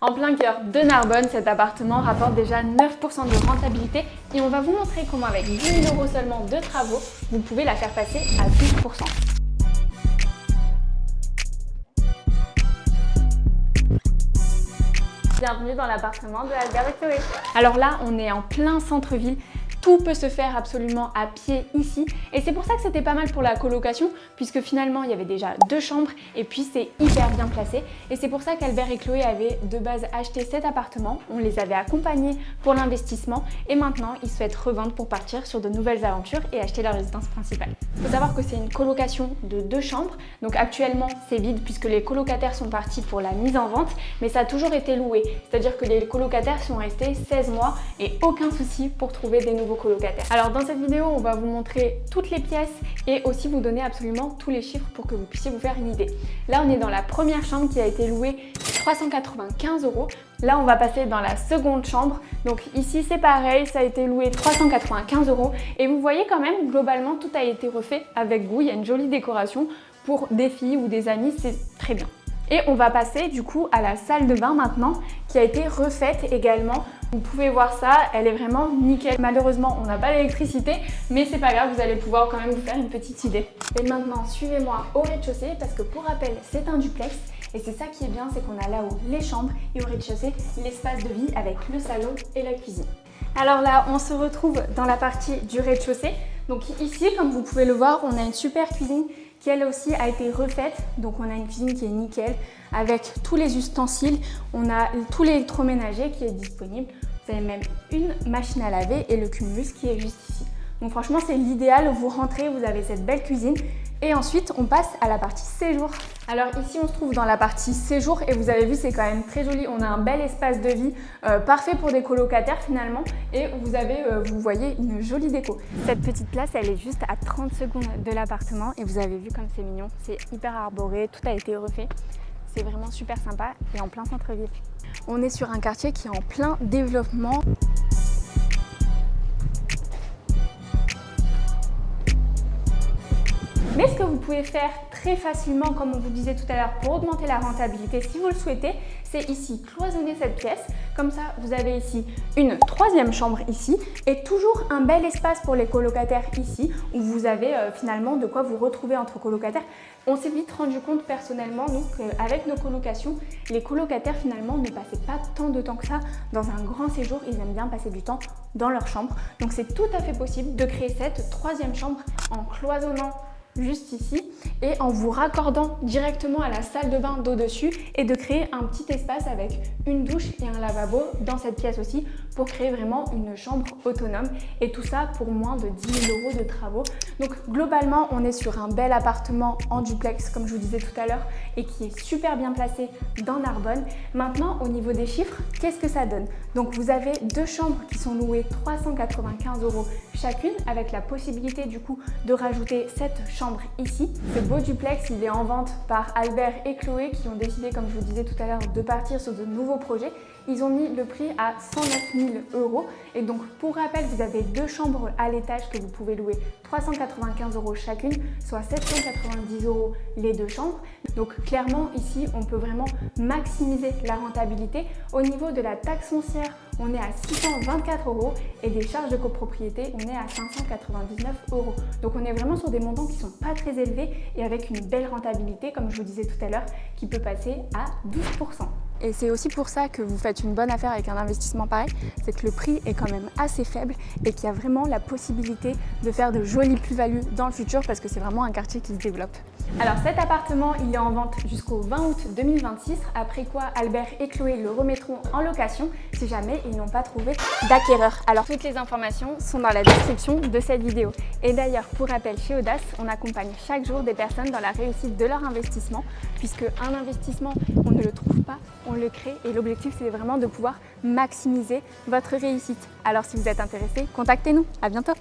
En plein cœur de Narbonne, cet appartement rapporte déjà 9% de rentabilité et on va vous montrer comment avec 10 000 € seulement de travaux, vous pouvez la faire passer à 12%. Bienvenue dans l'appartement de Albert et Chloé. Alors là, on est en plein centre-ville. Tout peut se faire absolument à pied ici et c'est pour ça que c'était pas mal pour la colocation puisque finalement il y avait déjà 2 chambres et puis c'est hyper bien placé et c'est pour ça qu'Albert et Chloé avaient de base acheté cet appartement, on les avait accompagnés pour l'investissement et maintenant ils souhaitent revendre pour partir sur de nouvelles aventures et acheter leur résidence principale. Il faut savoir que c'est une colocation de 2 chambres, donc actuellement c'est vide puisque les colocataires sont partis pour la mise en vente mais ça a toujours été loué, c'est-à-dire que les colocataires sont restés 16 mois et aucun souci pour trouver des nouveaux colocataires. Alors dans cette vidéo, on va vous montrer toutes les pièces et aussi vous donner absolument tous les chiffres pour que vous puissiez vous faire une idée. Là, on est dans la première chambre qui a été louée 395 €. Là, on va passer dans la seconde chambre. Donc ici, c'est pareil, ça a été loué 395 € et vous voyez quand même, globalement, tout a été refait avec goût. Il y a une jolie décoration pour des filles ou des amis, c'est très bien. Et on va passer du coup à la salle de bain maintenant qui a été refaite également. Vous pouvez voir ça, elle est vraiment nickel. Malheureusement, on n'a pas d'électricité, mais c'est pas grave, vous allez pouvoir quand même vous faire une petite idée. Et maintenant, suivez-moi au rez-de-chaussée parce que pour rappel, c'est un duplex. Et c'est ça qui est bien, c'est qu'on a là-haut les chambres et au rez-de-chaussée, l'espace de vie avec le salon et la cuisine. Alors là, on se retrouve dans la partie du rez-de-chaussée. Donc ici, comme vous pouvez le voir, on a une super cuisine qui elle aussi a été refaite. Donc on a une cuisine qui est nickel avec tous les ustensiles. On a tout l'électroménager qui est disponible. Vous avez même une machine à laver et le cumulus qui est juste ici. Donc franchement, c'est l'idéal. Vous rentrez, vous avez cette belle cuisine. Et ensuite, on passe à la partie séjour. Alors ici, on se trouve dans la partie séjour et vous avez vu, c'est quand même très joli. On a un bel espace de vie, parfait pour des colocataires finalement. Et vous avez, vous voyez, une jolie déco. Cette petite place, elle est juste à 30 secondes de l'appartement. Et vous avez vu comme c'est mignon, c'est hyper arboré, tout a été refait. C'est vraiment super sympa et en plein centre-ville. On est sur un quartier qui est en plein développement. Mais ce que vous pouvez faire très facilement, comme on vous disait tout à l'heure, pour augmenter la rentabilité, si vous le souhaitez, c'est ici cloisonner cette pièce. Comme ça, vous avez ici une troisième chambre ici et toujours un bel espace pour les colocataires ici où vous avez finalement de quoi vous retrouver entre colocataires. On s'est vite rendu compte personnellement, nous, qu'avec nos colocations, les colocataires finalement ne passaient pas tant de temps que ça dans un grand séjour. Ils aiment bien passer du temps dans leur chambre. Donc c'est tout à fait possible de créer cette troisième chambre en cloisonnant juste ici et en vous raccordant directement à la salle de bain d'au-dessus et de créer un petit espace avec une douche et un lavabo dans cette pièce aussi pour créer vraiment une chambre autonome et tout ça pour moins de 10 000 € de travaux. Donc globalement, on est sur un bel appartement en duplex comme je vous disais tout à l'heure et qui est super bien placé dans Narbonne. Maintenant, au niveau des chiffres, qu'est-ce que ça donne? Donc vous avez 2 chambres qui sont louées 395 € chacune avec la possibilité du coup de rajouter cette chambre ici. Ce beau duplex, il est en vente par Albert et Chloé qui ont décidé, comme je vous disais tout à l'heure, de partir sur de nouveaux projets. Ils ont mis le prix à 109 000 € et donc pour rappel, vous avez 2 chambres à l'étage que vous pouvez louer 395 € chacune, soit 790 € les 2 chambres. Donc clairement ici, on peut vraiment maximiser la rentabilité. Au niveau de la taxe foncière, on est à 624 € et des charges de copropriété, on est à 599 €. Donc on est vraiment sur des montants qui sont pas très élevés et avec une belle rentabilité, comme je vous disais tout à l'heure, qui peut passer à 12%. Et c'est aussi pour ça que vous faites une bonne affaire avec un investissement pareil, c'est que le prix est quand même assez faible et qu'il y a vraiment la possibilité de faire de jolies plus-values dans le futur parce que c'est vraiment un quartier qui se développe. Alors cet appartement, il est en vente jusqu'au 20 août 2026, après quoi Albert et Chloé le remettront en location si jamais ils n'ont pas trouvé d'acquéreur. Alors toutes les informations sont dans la description de cette vidéo. Et d'ailleurs, pour rappel, chez Audace, on accompagne chaque jour des personnes dans la réussite de leur investissement, puisque un investissement, on ne le trouve pas, on le crée et l'objectif c'est vraiment de pouvoir maximiser votre réussite. Alors si vous êtes intéressé, contactez-nous. À bientôt.